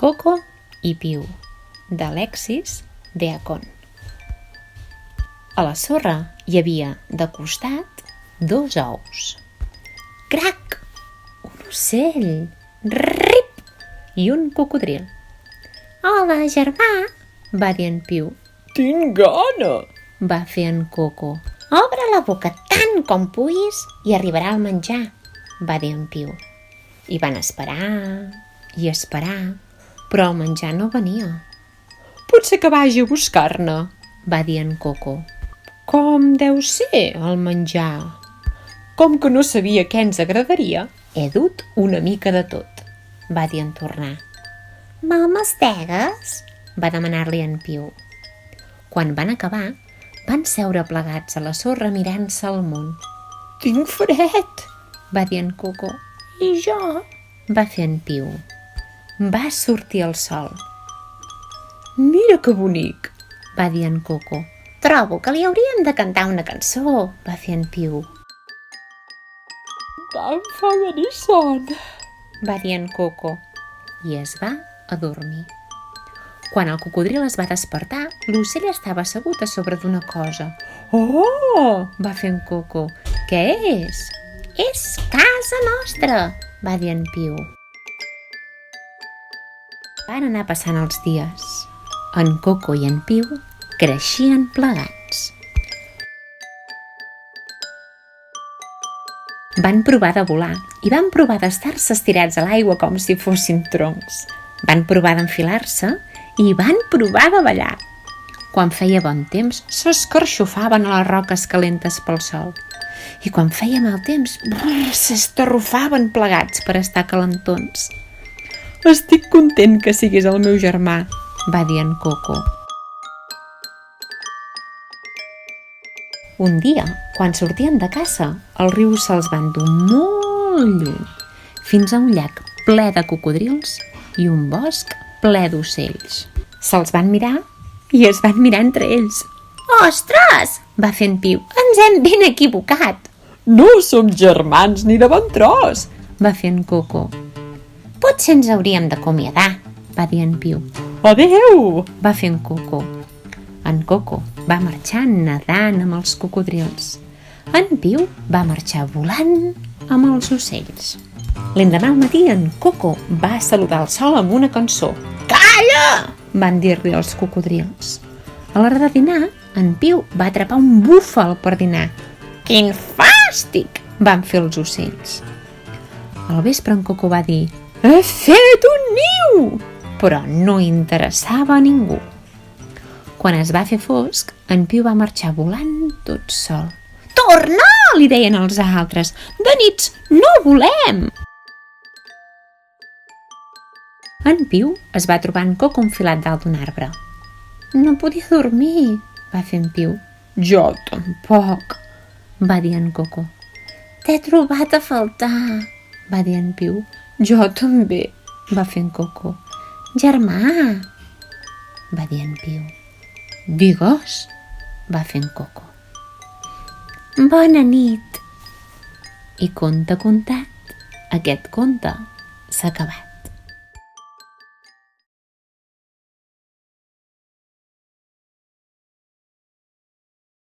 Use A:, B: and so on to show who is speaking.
A: Coco i Piu, d'Alexis de Econ. A la sorra hi havia, de costat, 2 ous. Crac! Un ocell! Rip! I un cocodril. Hola, germà! Va dir en Piu.
B: Tinc gana!
A: Va fer en Coco. Obre la boca tant com puguis i arribarà el menjar, va dir en Piu. I van esperar i esperar, però el menjar no venia.
B: Potser que vagi a buscar-ne,
A: Va dir en Coco.
B: Com deu ser el menjar? Com que no sabia què ens agradaria,
A: He dut una mica de tot, va dir en tornar. Me'l mastegues? Va demanar-li en Piu. Quan van acabar, van seure plegats a la sorra mirant-se al món.
B: tinc fred.
A: Va dir en Coco. I jo? Va fer en Piu. Va sortir el sol.
B: Mira que bonic.
A: Va dir en Coco. Trobo que li hauríem de cantar una cançó, va fer en Piu.
B: Em fa venir son.
A: Va dir en Coco. I es va adormir. Quan el cocodril es va despertar, l'ocell estava assegut a sobre d'una cosa.
B: Oh!
A: Va fer en Coco. Què és? És casa nostra, va dir en Piu. Van anar passant els dies. En Coco i en Piu creixien plegats. Van provar de volar i van provar d'estar-se estirats a l'aigua com si fossin troncs. Van provar d'enfilar-se i van provar de ballar. Quan feia bon temps, s'escarxofaven a les roques calentes pel sol. I quan feia mal temps, s'estarrufaven plegats per estar calentons.
B: Estic content que siguis el meu germà,
A: va dir en Coco. Un dia, quan sortien de caça, el riu se'ls va endur molt lluny, fins a un llac ple de cocodrils i un bosc ple d'ocells. Se'ls van mirar i es van mirar entre ells. Ostres! Va fer en Piu. Ens hem ben equivocat!
B: No som germans ni de bon tros.
A: Va fer en Coco. Potser ens hauríem d'acomiadar, va dir en Piu.
B: Adéu!
A: Va fer en Coco. En Coco va marxar nedant amb els cocodrils. En Piu va marxar volant amb els ocells. L'endemà al matí en Coco va saludar el sol amb una cançó. Calla! Van dir-li els cocodrils. A l'hora de dinar, en Piu va atrapar un búfal per dinar. Quin fàstic! Van fer els ocells. Al vespre en Coco va dir:
B: He fet un niu!
A: Però no interessava a ningú. Quan es va fer fosc, en Piu va marxar volant tot sol. Torna! Li deien els altres. De nits no volem! En Piu es va trobar en Coco enfilat dalt d'un arbre. No podia dormir, va fer en Piu.
B: Jo tampoc,
A: va dir en Coco. T'he trobat a faltar, va dir en Piu.
B: jo també.
A: Va fer en Coco. Germà, va dir en Piu. Digues, va fer en Coco. Bona nit. I conte contat, aquest conte s'ha acabat.